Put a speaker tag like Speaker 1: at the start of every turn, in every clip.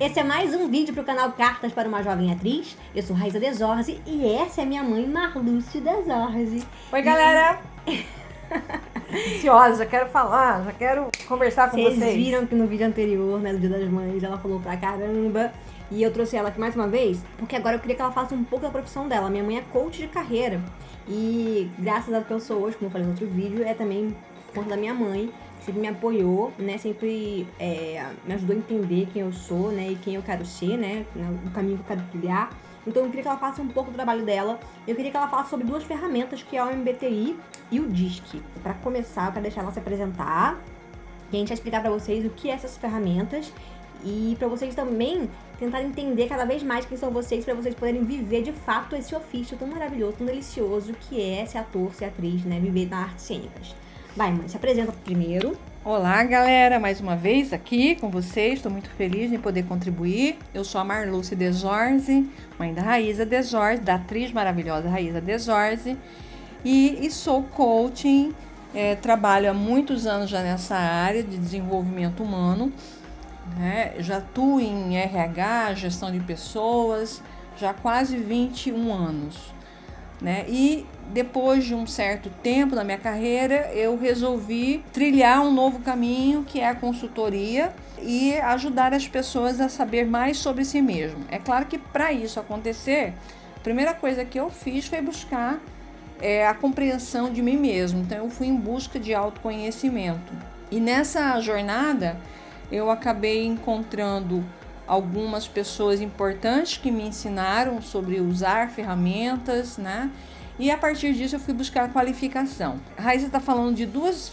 Speaker 1: Esse é mais um vídeo pro canal Cartas para uma Jovem Atriz. Eu sou Raíza Desorze e essa é minha mãe, Marlúcio Desorze.
Speaker 2: Oi, galera! Ansiosa, já quero falar, já quero conversar com vocês.
Speaker 1: Vocês viram que no vídeo anterior, né, do Dia das Mães, ela falou pra caramba. E eu trouxe ela aqui mais uma vez, porque agora eu queria que ela faça um pouco da profissão dela. Minha mãe é coach de carreira. E graças a que eu sou hoje, como eu falei no outro vídeo, é também por conta da minha mãe. Sempre me apoiou, né? Sempre me ajudou a entender quem eu sou, né? E quem eu quero ser, né? O caminho que eu quero trilhar. Então eu queria que ela faça um pouco do trabalho dela. Eu queria que ela falasse sobre duas ferramentas, que é o MBTI e o DISC. Para começar, eu quero deixar ela se apresentar. E a gente vai explicar para vocês o que é essas ferramentas. E para vocês também tentar entender cada vez mais quem são vocês, para vocês poderem viver de fato esse ofício tão maravilhoso, tão delicioso que é ser ator, ser atriz, né? Viver na artes cênicas. Vai, mãe, se apresenta primeiro.
Speaker 2: Olá, galera, mais uma vez aqui com vocês, estou muito feliz em poder contribuir. Eu sou a Marlúcia Desorze, mãe da Raíza Desorze, da atriz maravilhosa Raíza Desorze, e sou coaching, trabalho há muitos anos já nessa área de desenvolvimento humano, né? Já atuo em RH, gestão de pessoas, já há quase 21 anos. Né? E depois de um certo tempo na minha carreira, eu resolvi trilhar um novo caminho, que é a consultoria, e ajudar as pessoas a saber mais sobre si mesmo. É claro que para isso acontecer, a primeira coisa que eu fiz foi buscar a compreensão de mim mesmo. Então eu fui em busca de autoconhecimento. E nessa jornada eu acabei encontrando algumas pessoas importantes que me ensinaram sobre usar ferramentas, né? E a partir disso eu fui buscar qualificação. A Raíza está falando de duas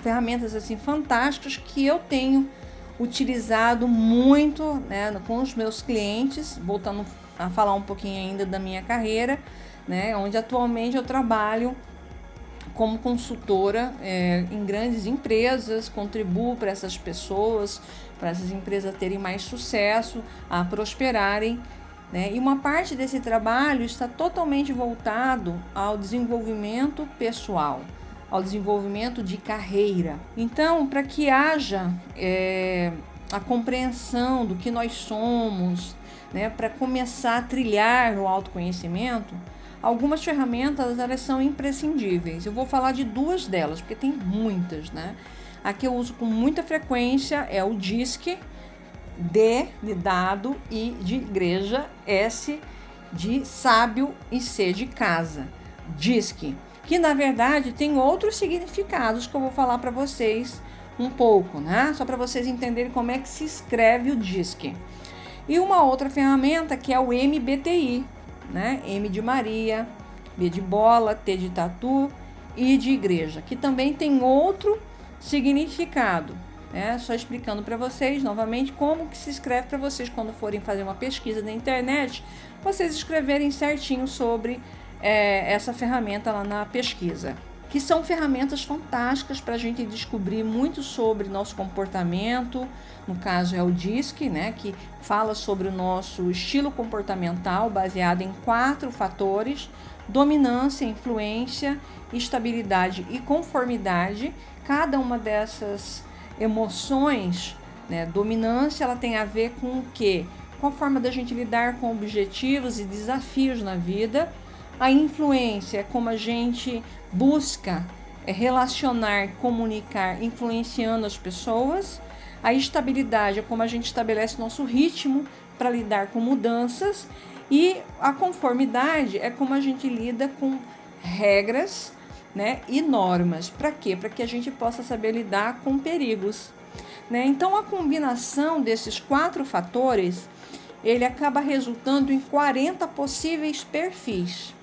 Speaker 2: ferramentas assim fantásticas que eu tenho utilizado muito, né, com os meus clientes, voltando a falar um pouquinho ainda da minha carreira, né, onde atualmente eu trabalho como consultora em grandes empresas, contribuo para essas pessoas, para essas empresas terem mais sucesso, a prosperarem, né? E uma parte desse trabalho está totalmente voltado ao desenvolvimento pessoal, ao desenvolvimento de carreira. Então, para que haja a compreensão do que nós somos, né, para começar a trilhar o autoconhecimento, algumas ferramentas elas são imprescindíveis. Eu vou falar de duas delas, porque tem muitas, né? A que eu uso com muita frequência é o DISC, D de dado, I de igreja, S de sábio e C de casa. DISC, que na verdade tem outros significados que eu vou falar para vocês um pouco, né? Só para vocês entenderem como é que se escreve o DISC. E uma outra ferramenta que é o MBTI, né? M de Maria, B de bola, T de tatu, I de igreja, que também tem outro significado, né? Só explicando para vocês novamente como que se escreve, para vocês quando forem fazer uma pesquisa na internet, vocês escreverem certinho sobre essa ferramenta lá na pesquisa, que são ferramentas fantásticas para a gente descobrir muito sobre nosso comportamento. No caso é o DISC, né, que fala sobre o nosso estilo comportamental baseado em 4 fatores: dominância, influência, estabilidade e conformidade. Cada uma dessas emoções, né, dominância, ela tem a ver com o quê? Com a forma da gente lidar com objetivos e desafios na vida. A influência é como a gente busca relacionar, comunicar, influenciando as pessoas. A estabilidade é como a gente estabelece nosso ritmo para lidar com mudanças. E a conformidade é como a gente lida com regras, né, e normas. Para quê? Para que a gente possa saber lidar com perigos, né? Então a combinação desses 4 fatores, ele acaba resultando em 40 possíveis perfis.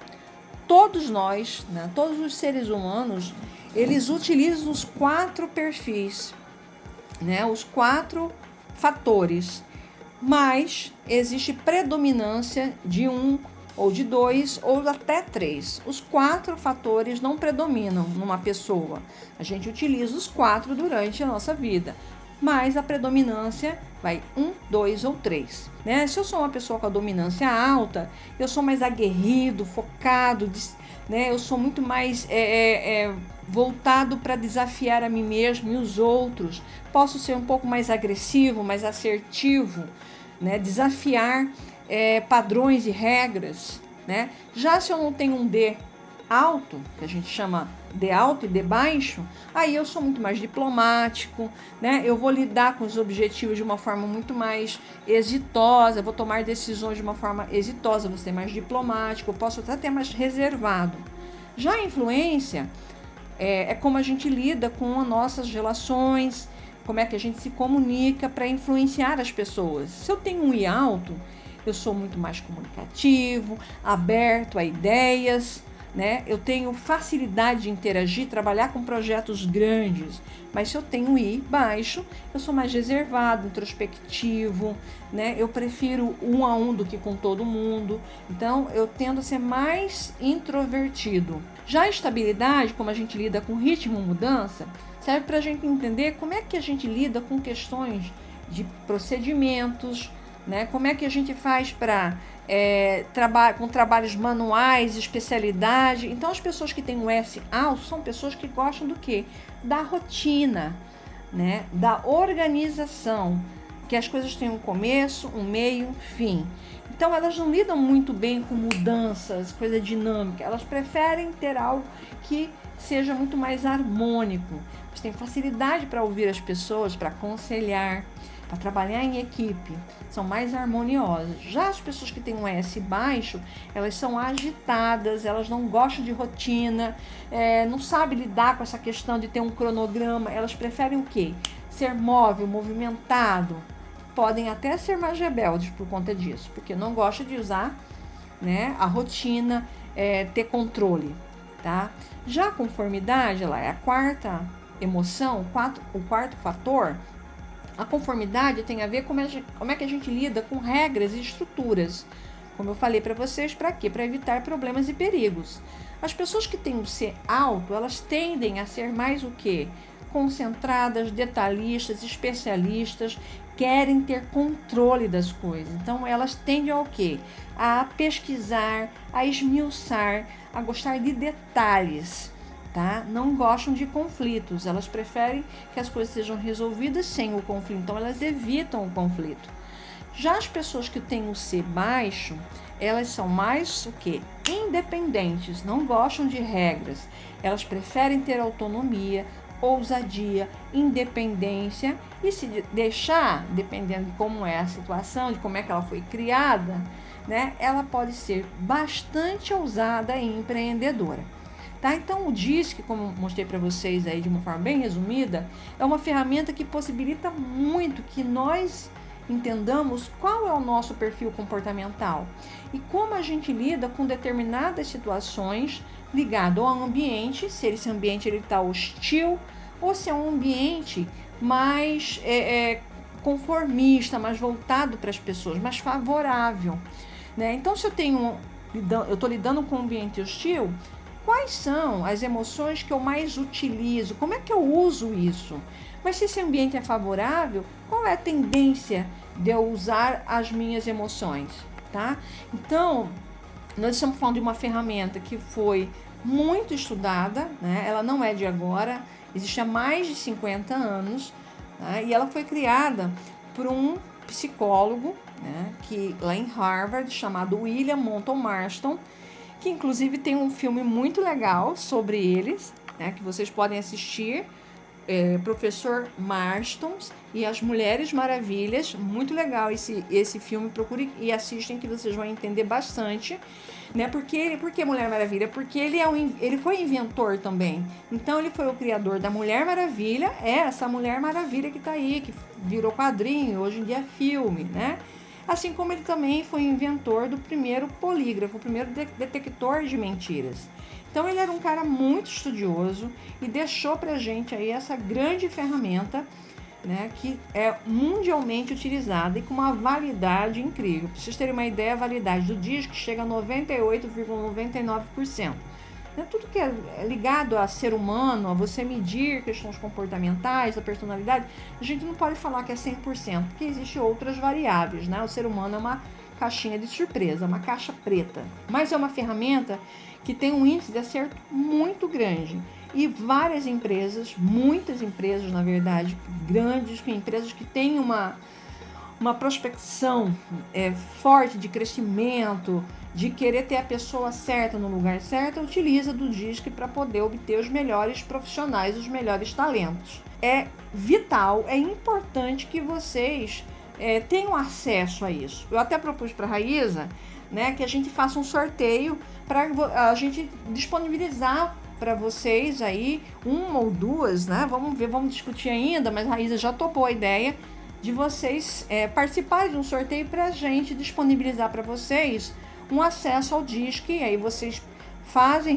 Speaker 2: Todos nós, né, todos os seres humanos, eles utilizam os 4 perfis, né, os 4 fatores, mas existe predominância de um ou de 2 ou até 3. Os 4 fatores não predominam numa pessoa. A gente utiliza os 4 durante a nossa vida, mas a predominância vai 1, 2 ou 3. Né? Se eu sou uma pessoa com a dominância alta, eu sou mais aguerrido, focado, né? Eu sou muito mais voltado para desafiar a mim mesmo e os outros. Posso ser um pouco mais agressivo, mais assertivo, né? Desafiar padrões e regras, né? Já se eu não tenho um D alto, que a gente chama D alto e D baixo, aí eu sou muito mais diplomático, né? Eu vou lidar com os objetivos de uma forma muito mais exitosa, vou tomar decisões de uma forma exitosa, vou ser mais diplomático, eu posso até ter mais reservado. Já a influência é como a gente lida com as nossas relações, como é que a gente se comunica para influenciar as pessoas. Se eu tenho um I alto, eu sou muito mais comunicativo, aberto a ideias, né? Eu tenho facilidade de interagir, trabalhar com projetos grandes. Mas se eu tenho um I baixo, eu sou mais reservado, introspectivo, né? Eu prefiro um a um do que com todo mundo. Então, eu tendo a ser mais introvertido. Já a estabilidade, como a gente lida com ritmo e mudança, serve para a gente entender como é que a gente lida com questões de procedimentos, né? Como é que a gente faz para com trabalhos manuais, especialidade. Então, as pessoas que têm um S alto são pessoas que gostam do quê? Da rotina, né? Da organização, que as coisas têm um começo, um meio, um fim. Então, elas não lidam muito bem com mudanças, coisa dinâmica. Elas preferem ter algo que seja muito mais harmônico. Eles têm facilidade para ouvir as pessoas, para aconselhar, para trabalhar em equipe, são mais harmoniosas. Já as pessoas que têm um S baixo, elas são agitadas, elas não gostam de rotina, não sabem lidar com essa questão de ter um cronograma, elas preferem o quê? Ser móvel, movimentado. Podem até ser mais rebeldes por conta disso, porque não gostam de usar, né, a rotina, ter controle, tá? Já a conformidade, ela é a quarta emoção, o quarto fator. A conformidade tem a ver com como é que a gente lida com regras e estruturas. Como eu falei para vocês, para quê? Para evitar problemas e perigos. As pessoas que têm um C alto, elas tendem a ser mais o quê? Concentradas, detalhistas, especialistas, querem ter controle das coisas. Então, elas tendem ao quê? A pesquisar, a esmiuçar, a gostar de detalhes. Tá? Não gostam de conflitos, elas preferem que as coisas sejam resolvidas sem o conflito, então elas evitam o conflito. Já as pessoas que têm o C baixo, elas são mais o quê? Independentes, não gostam de regras, elas preferem ter autonomia, ousadia, independência e se deixar, dependendo de como é a situação, de como é que ela foi criada, né? Ela pode ser bastante ousada e empreendedora. Tá? Então o DISC, como mostrei para vocês aí de uma forma bem resumida, é uma ferramenta que possibilita muito que nós entendamos qual é o nosso perfil comportamental e como a gente lida com determinadas situações ligado ao ambiente, se esse ambiente está hostil ou se é um ambiente mais conformista, mais voltado para as pessoas, mais favorável, né? Então, se eu estou lidando com um ambiente hostil, quais são as emoções que eu mais utilizo? Como é que eu uso isso? Mas se esse ambiente é favorável, qual é a tendência de eu usar as minhas emoções? Tá? Então, nós estamos falando de uma ferramenta que foi muito estudada, né? Ela não é de agora, existe há mais de 50 anos, né? E ela foi criada por um psicólogo, né? Que lá em Harvard, chamado William Moulton Marston, que inclusive tem um filme muito legal sobre eles, né, que vocês podem assistir, Professor Marston e as Mulheres Maravilhas, muito legal esse filme, procure e assistem que vocês vão entender bastante, né, por que Mulher Maravilha? Porque ele foi inventor também, então ele foi o criador da Mulher Maravilha, essa Mulher Maravilha que está aí, que virou quadrinho, hoje em dia é filme, né? Assim como ele também foi inventor do primeiro polígrafo, o primeiro detector de mentiras. Então ele era um cara muito estudioso e deixou pra gente aí essa grande ferramenta, né, que é mundialmente utilizada e com uma validade incrível. Para vocês terem uma ideia, a validade do DISC chega a 98,99%. Tudo que é ligado a ser humano, a você medir questões comportamentais, da personalidade, a gente não pode falar que é 100%, porque existem outras variáveis, né? O ser humano é uma caixinha de surpresa, uma caixa preta. Mas é uma ferramenta que tem um índice de acerto muito grande. E várias empresas, muitas empresas, na verdade, grandes, empresas que têm uma prospecção forte de crescimento, de querer ter a pessoa certa no lugar certo, utiliza do DISC para poder obter os melhores profissionais, os melhores talentos. É vital, é importante que vocês tenham acesso a isso. Eu até propus para a Raíza, né, que a gente faça um sorteio para a gente disponibilizar para vocês aí uma ou duas, né? Vamos ver, vamos discutir ainda, mas a Raíza já topou a ideia de vocês participarem de um sorteio para a gente disponibilizar para vocês um acesso ao DISC. Aí vocês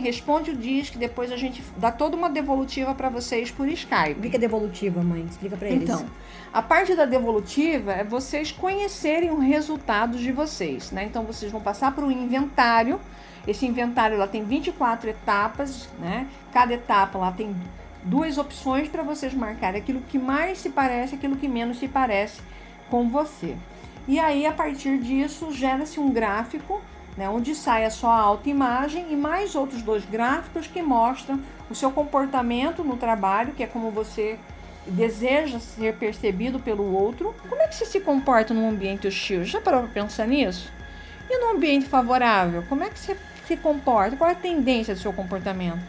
Speaker 2: responde o DISC, depois a gente dá toda uma devolutiva para vocês por Skype.
Speaker 1: O que é devolutiva, mãe? Explica para eles.
Speaker 2: Então, a parte da devolutiva é vocês conhecerem os resultados de vocês, né? Então, vocês vão passar por um inventário. Esse inventário lá tem 24 etapas, né? Cada etapa lá tem 2 opções para vocês marcarem aquilo que mais se parece, aquilo que menos se parece com você. E aí, a partir disso, gera-se um gráfico, né, onde sai a sua autoimagem e mais outros 2 gráficos que mostram o seu comportamento no trabalho, que é como você deseja ser percebido pelo outro. Como é que você se comporta num ambiente hostil? Já parou para pensar nisso? E num ambiente favorável, como é que você se comporta? Qual é a tendência do seu comportamento?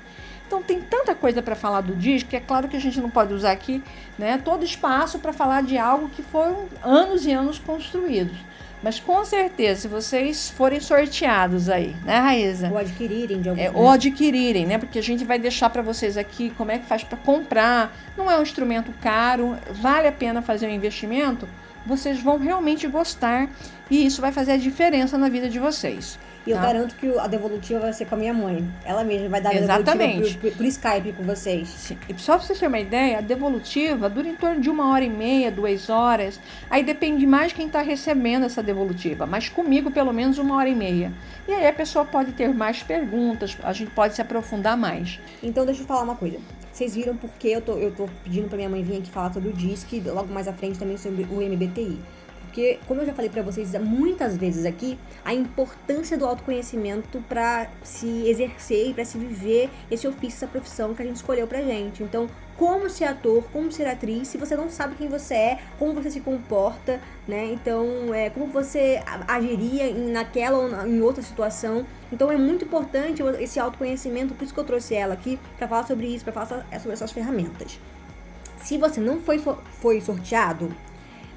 Speaker 2: Então tem tanta coisa para falar do DISC, que é claro que a gente não pode usar aqui, né, todo espaço para falar de algo que foram anos e anos construídos. Mas com certeza, se vocês forem sorteados aí, né, Raíza?
Speaker 1: Ou adquirirem de algum
Speaker 2: ou adquirirem, né? Porque a gente vai deixar para vocês aqui como é que faz para comprar. Não é um instrumento caro, vale a pena fazer um investimento. Vocês vão realmente gostar e isso vai fazer a diferença na vida de vocês.
Speaker 1: E eu garanto que a devolutiva vai ser com a minha mãe. Ela mesma vai dar a devolutiva por Skype com vocês.
Speaker 2: Sim. E só para vocês terem uma ideia, a devolutiva dura em torno de 1h30, 2 horas. Aí depende mais de quem está recebendo essa devolutiva. Mas comigo, pelo menos 1h30. E aí a pessoa pode ter mais perguntas, a gente pode se aprofundar mais.
Speaker 1: Então deixa eu falar uma coisa. Vocês viram porque eu tô pedindo pra minha mãe vir aqui falar sobre o DISC e logo mais à frente também sobre o MBTI. Porque, como eu já falei pra vocês muitas vezes aqui, a importância do autoconhecimento pra se exercer e pra se viver esse ofício, essa profissão que a gente escolheu pra gente. Então, como ser ator, como ser atriz, se você não sabe quem você é, como você se comporta, né? Então, como você agiria naquela ou em outra situação. Então, é muito importante esse autoconhecimento, por isso que eu trouxe ela aqui, pra falar sobre isso, pra falar sobre essas ferramentas. Se você não foi sorteado,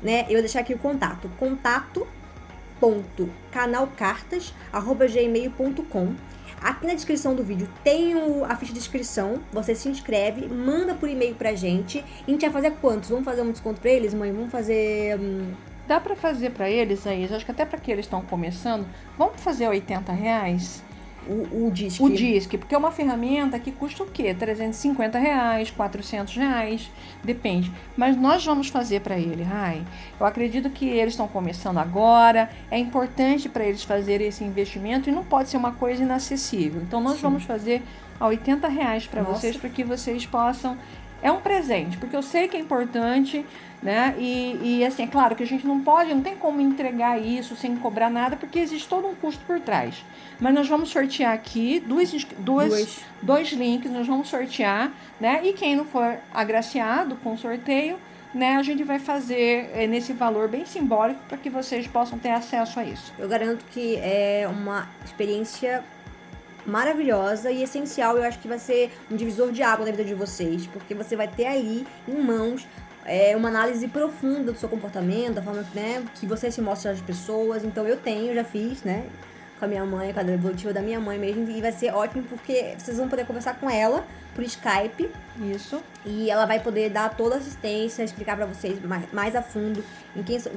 Speaker 1: né, eu vou deixar aqui o contato.canalcartas@gmail.com. Aqui na descrição do vídeo tem a ficha de inscrição, você se inscreve, manda por e-mail pra gente. E a gente vai fazer quantos? Vamos fazer um desconto pra eles, mãe? Vamos fazer...
Speaker 2: Dá pra fazer pra eles aí, acho que até pra que eles estão começando, vamos fazer R$80?
Speaker 1: O DISC.
Speaker 2: O DISC, porque é uma ferramenta que custa o quê? R$350, R$400, depende. Mas nós vamos fazer para ele, eu acredito que eles estão começando agora, é importante para eles fazerem esse investimento e não pode ser uma coisa inacessível. Então nós vamos fazer a R$80 para vocês, para que vocês possam... É um presente, porque eu sei que é importante, né? E assim, é claro que a gente não tem como entregar isso sem cobrar nada, porque existe todo um custo por trás. Mas nós vamos sortear aqui dois links, nós vamos sortear, né? E quem não for agraciado com o sorteio, né, a gente vai fazer nesse valor bem simbólico para que vocês possam ter acesso a isso.
Speaker 1: Eu garanto que é uma experiência maravilhosa e essencial. Eu acho que vai ser um divisor de água na vida de vocês, porque você vai ter ali em mãos uma análise profunda do seu comportamento, da forma, né, que você se mostra às pessoas. Então eu já fiz, né, com a minha mãe, com a devolutiva da minha mãe mesmo, e vai ser ótimo porque vocês vão poder conversar com ela por Skype.
Speaker 2: Isso.
Speaker 1: E ela vai poder dar toda a assistência, explicar pra vocês mais a fundo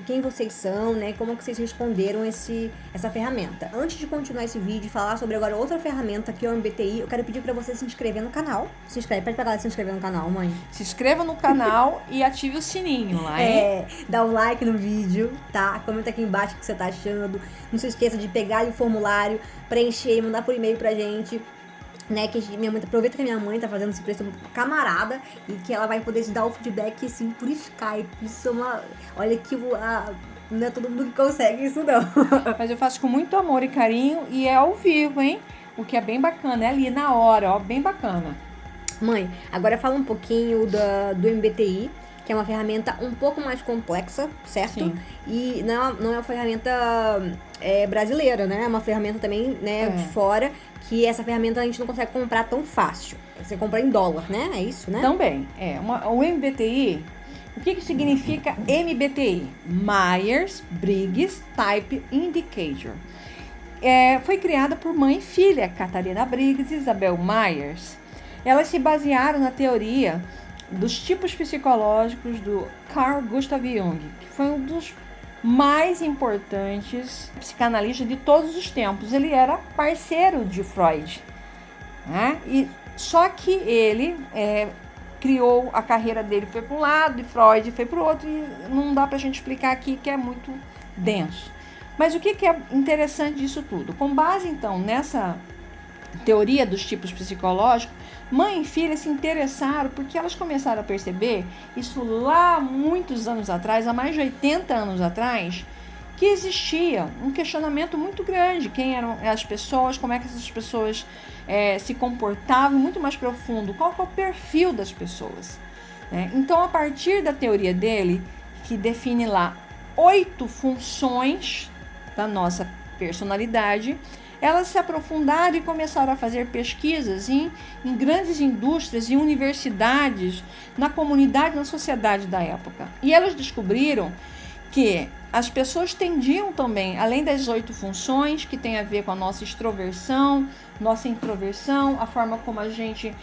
Speaker 1: quem vocês são, né? Como que vocês responderam essa ferramenta. Antes de continuar esse vídeo e falar sobre agora outra ferramenta que é o MBTI, eu quero pedir pra você se inscrever no canal. Pede pra ela se inscrever no canal, mãe.
Speaker 2: Se inscreva no canal e ative o sininho lá, hein?
Speaker 1: Dá um like no vídeo, tá? Comenta aqui embaixo o que você tá achando. Não se esqueça de pegar ali o formulário, preencher e mandar por e-mail pra gente. Né, que minha mãe, aproveita que a minha mãe tá fazendo esse preço camarada e que ela vai poder te dar o feedback assim por Skype. Isso é olha que não é todo mundo que consegue isso não.
Speaker 2: Mas eu faço com muito amor e carinho e é ao vivo, hein? O que é bem bacana, é ali na hora, ó, bem bacana.
Speaker 1: Mãe, agora fala um pouquinho do MBTI, que é uma ferramenta um pouco mais complexa, certo?
Speaker 2: Sim.
Speaker 1: E não é uma ferramenta brasileira, né? É uma ferramenta também, né, de fora, que essa ferramenta a gente não consegue comprar tão fácil. Você compra em dólar, né? É isso, né?
Speaker 2: Também, o MBTI, o que significa MBTI? Myers-Briggs Type Indicator. Foi criada por mãe e filha, Catarina Briggs e Isabel Myers. Elas se basearam na teoria dos tipos psicológicos do Carl Gustav Jung, que foi um dos mais importantes psicanalistas de todos os tempos. Ele era parceiro de Freud, né? Só que ele criou a carreira dele, foi para um lado, e Freud foi para o outro, e não dá para a gente explicar aqui, que é muito denso. Mas o que é interessante disso tudo? Com base, então, nessa teoria dos tipos psicológicos, mãe e filha se interessaram porque elas começaram a perceber, isso lá muitos anos atrás, há mais de 80 anos atrás, que existia um questionamento muito grande. Quem eram as pessoas, como é que essas pessoas se comportavam, muito mais profundo, qual é o perfil das pessoas, né? Então, a partir da teoria dele, que define lá 8 funções da nossa personalidade, elas se aprofundaram e começaram a fazer pesquisas em grandes indústrias e universidades, na comunidade, na sociedade da época. E elas descobriram que as pessoas tendiam também, além das 8 funções, que tem a ver com a nossa extroversão, nossa introversão, a forma como a gente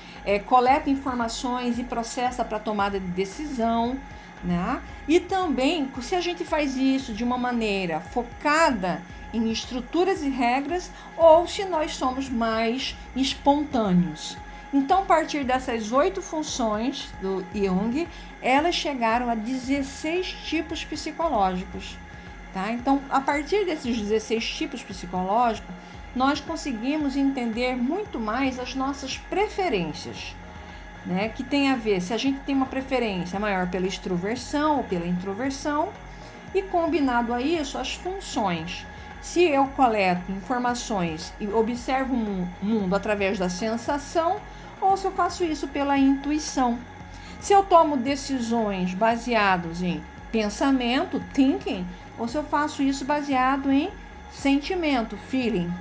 Speaker 2: coleta informações e processa para tomada de decisão, né? E também, se a gente faz isso de uma maneira focada em estruturas e regras, ou se nós somos mais espontâneos. Então, a partir dessas 8 funções do Jung, elas chegaram a 16 tipos psicológicos, tá? Então, a partir desses 16 tipos psicológicos, nós conseguimos entender muito mais as nossas preferências, né? Que tem a ver se a gente tem uma preferência maior pela extroversão ou pela introversão, e combinado a isso, as funções. Se eu coleto informações e observo o mundo através da sensação, ou se eu faço isso pela intuição. Se eu tomo decisões baseadas em pensamento, thinking, ou se eu faço isso baseado em sentimento, feeling.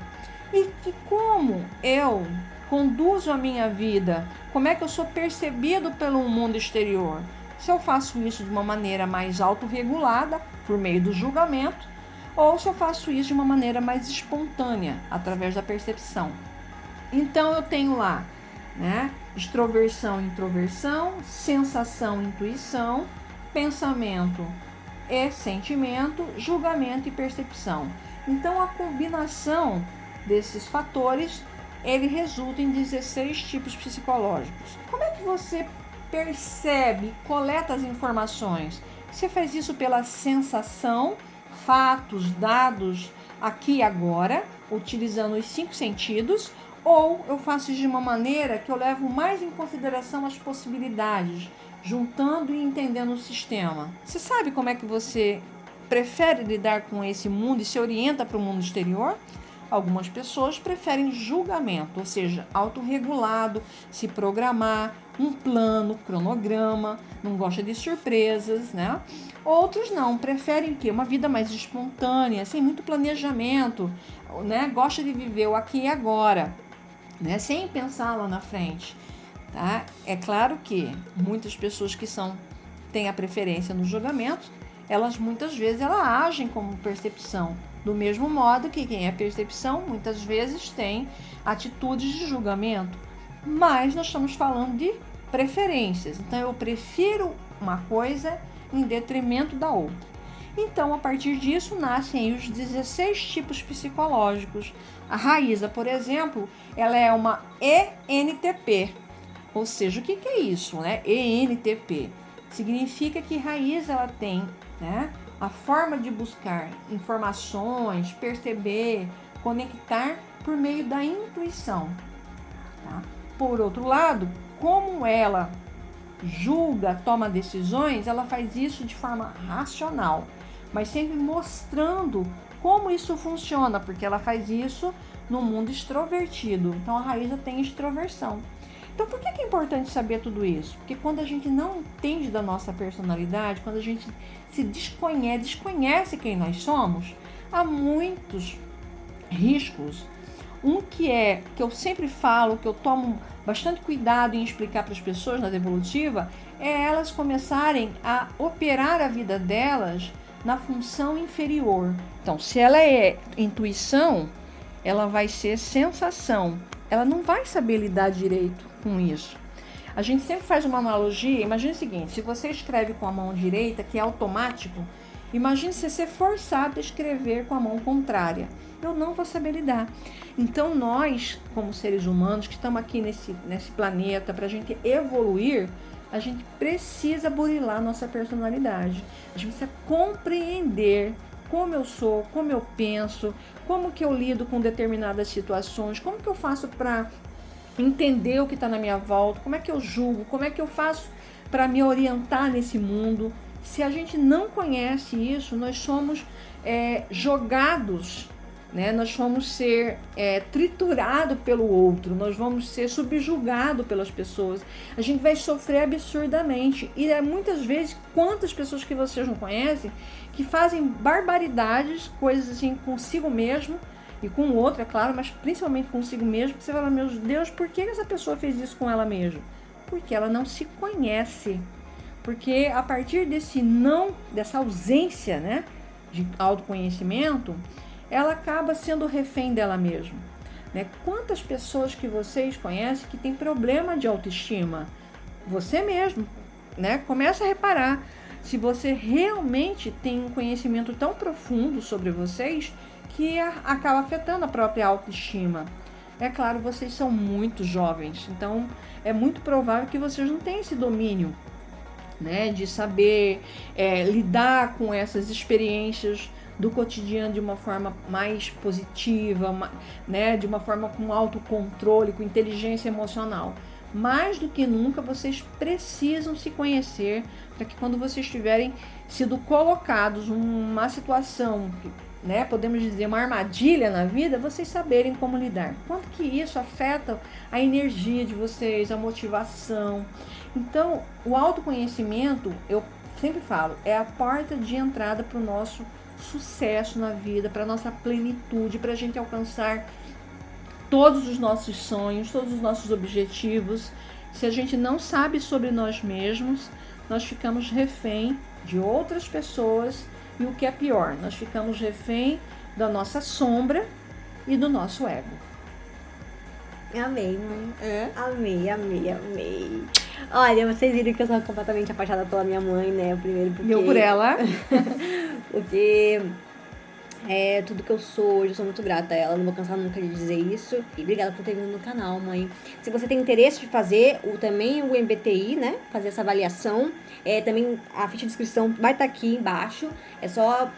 Speaker 2: E como eu conduzo a minha vida, como é que eu sou percebido pelo mundo exterior? Se eu faço isso de uma maneira mais autorregulada, por meio do julgamento, ou se eu faço isso de uma maneira mais espontânea, através da percepção. Então eu tenho lá, né, extroversão, introversão, sensação, intuição, pensamento e sentimento, julgamento e percepção. Então a combinação desses fatores, ele resulta em 16 tipos psicológicos. Como é que você percebe, coleta as informações? Você faz isso pela sensação, fatos, dados aqui e agora, utilizando os 5 sentidos, ou eu faço isso de uma maneira que eu levo mais em consideração as possibilidades, juntando e entendendo o sistema. Você sabe como é que você prefere lidar com esse mundo e se orienta para o mundo exterior? Algumas pessoas preferem julgamento, ou seja, autorregulado, se programar, um plano, cronograma, não gosta de surpresas, né? Outros não, preferem que uma vida mais espontânea, sem muito planejamento, né? Gosta de viver o aqui e agora, né? Sem pensar lá na frente, tá? É claro que muitas pessoas que têm a preferência no julgamento, elas muitas vezes agem como percepção, do mesmo modo que quem é percepção muitas vezes tem atitudes de julgamento, mas nós estamos falando de preferências, então eu prefiro uma coisa em detrimento da outra. Então, a partir disso, nascem os 16 tipos psicológicos. A Raíza, por exemplo, ela é uma ENTP, ou seja, o que é isso, né? ENTP significa que Raíza ela tem, né, a forma de buscar informações, perceber, conectar por meio da intuição, tá? Por outro lado, como ela julga, toma decisões, ela faz isso de forma racional, mas sempre mostrando como isso funciona, porque ela faz isso no mundo extrovertido. Então a Raíza tem extroversão. Então, por que é importante saber tudo isso? Porque quando a gente não entende da nossa personalidade, quando a gente se desconhece quem nós somos, há muitos riscos. Um que eu sempre falo, que eu tomo bastante cuidado em explicar para as pessoas na Devolutiva, é elas começarem a operar a vida delas na função inferior. Então, se ela é intuição, ela vai ser sensação. Ela não vai saber lidar direito com isso. A gente sempre faz uma analogia. Imagine o seguinte: se você escreve com a mão direita, que é automático, imagine você ser forçado a escrever com a mão contrária. Eu não vou saber lidar. Então nós, como seres humanos que estamos aqui nesse planeta, para a gente evoluir, a gente precisa burilar nossa personalidade. A gente precisa compreender como eu sou, como eu penso, como que eu lido com determinadas situações, como que eu faço para entender o que está na minha volta, como é que eu julgo, como é que eu faço para me orientar nesse mundo. Se a gente não conhece isso, nós somos jogados, né? Nós vamos ser triturados pelo outro, nós vamos ser subjugados pelas pessoas, a gente vai sofrer absurdamente. E muitas vezes, quantas pessoas que vocês não conhecem que fazem barbaridades, coisas assim consigo mesmo e com o outro, é claro, mas principalmente consigo mesmo, que você fala: meu Deus, por que essa pessoa fez isso com ela mesma? Porque ela não se conhece. Porque a partir dessa ausência, né, de autoconhecimento, ela acaba sendo refém dela mesma, né? Quantas pessoas que vocês conhecem que tem problema de autoestima? Você mesmo, né? Começa a reparar. Se você realmente tem um conhecimento tão profundo sobre vocês que acaba afetando a própria autoestima. É claro, vocês são muito jovens, então é muito provável que vocês não tenham esse domínio, né, de saber lidar com essas experiências do cotidiano de uma forma mais positiva, né, de uma forma com autocontrole, com inteligência emocional. Mais do que nunca, vocês precisam se conhecer para que quando vocês tiverem sido colocados numa situação, né, podemos dizer, uma armadilha na vida, vocês saberem como lidar. Quanto que isso afeta a energia de vocês, a motivação. Então, o autoconhecimento, eu sempre falo, é a porta de entrada para o nosso sucesso na vida, para a nossa plenitude, para a gente alcançar todos os nossos sonhos, todos os nossos objetivos. Se a gente não sabe sobre nós mesmos, nós ficamos refém de outras pessoas. E o que é pior, nós ficamos refém da nossa sombra e do nosso ego.
Speaker 1: Amei, mãe. Amei. Olha, vocês viram que eu sou completamente apaixonada pela minha mãe, né? Primeiro porque...
Speaker 2: Eu por ela.
Speaker 1: Porque tudo que eu sou hoje, eu sou muito grata a ela, não vou cansar nunca de dizer isso. E obrigada por ter vindo no canal, mãe. Se você tem interesse de fazer também o MBTI, né, fazer essa avaliação, também a ficha de inscrição vai estar aqui embaixo. É só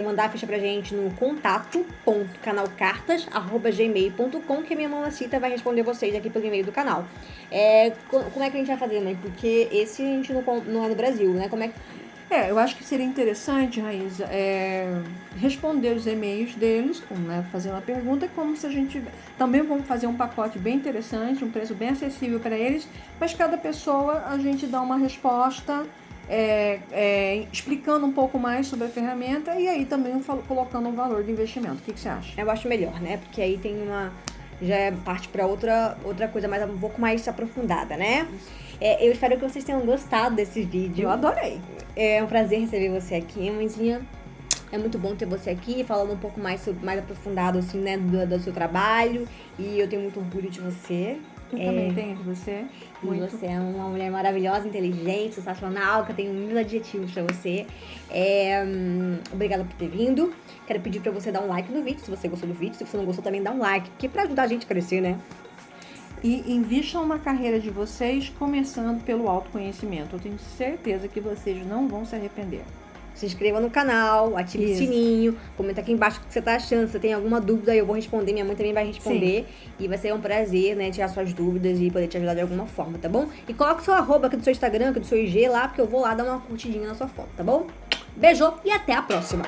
Speaker 1: mandar a ficha pra gente no contato.canalcartas@gmail.com, que a minha mamacita vai responder vocês aqui pelo e-mail do canal. Como é que a gente vai fazer, mãe? Porque esse a gente não é no Brasil, né? Como é que...
Speaker 2: Eu acho que seria interessante, Raíza, responder os e-mails deles, fazer uma pergunta, como se a gente... Também vamos fazer um pacote bem interessante, um preço bem acessível para eles, mas cada pessoa a gente dá uma resposta explicando um pouco mais sobre a ferramenta e aí também colocando um valor de investimento. O que você acha?
Speaker 1: Eu acho melhor, né? Porque aí tem já parte para outra coisa um pouco mais aprofundada, né? Eu espero que vocês tenham gostado desse vídeo.
Speaker 2: Eu adorei.
Speaker 1: É um prazer receber você aqui, mãezinha. É muito bom ter você aqui, falando um pouco mais aprofundado, assim, né, do seu trabalho. E eu tenho muito orgulho de você.
Speaker 2: Eu também tenho de você.
Speaker 1: Muito. Você é uma mulher maravilhosa, inteligente, sensacional, que eu tenho mil adjetivos pra você. Obrigada por ter vindo. Quero pedir pra você dar um like no vídeo, se você gostou do vídeo. Se você não gostou, também dá um like, porque pra ajudar a gente a crescer, né?
Speaker 2: E invistam na carreira de vocês, começando pelo autoconhecimento. Eu tenho certeza que vocês não vão se arrepender.
Speaker 1: Se inscreva no canal, ative o sininho, comenta aqui embaixo o que você tá achando. Se você tem alguma dúvida, eu vou responder, minha mãe também vai responder. Sim. E vai ser um prazer, né, tirar suas dúvidas e poder te ajudar de alguma forma, tá bom? E coloca o seu arroba aqui do seu Instagram, aqui do seu IG lá, porque eu vou lá dar uma curtidinha na sua foto, tá bom? Beijo e até a próxima!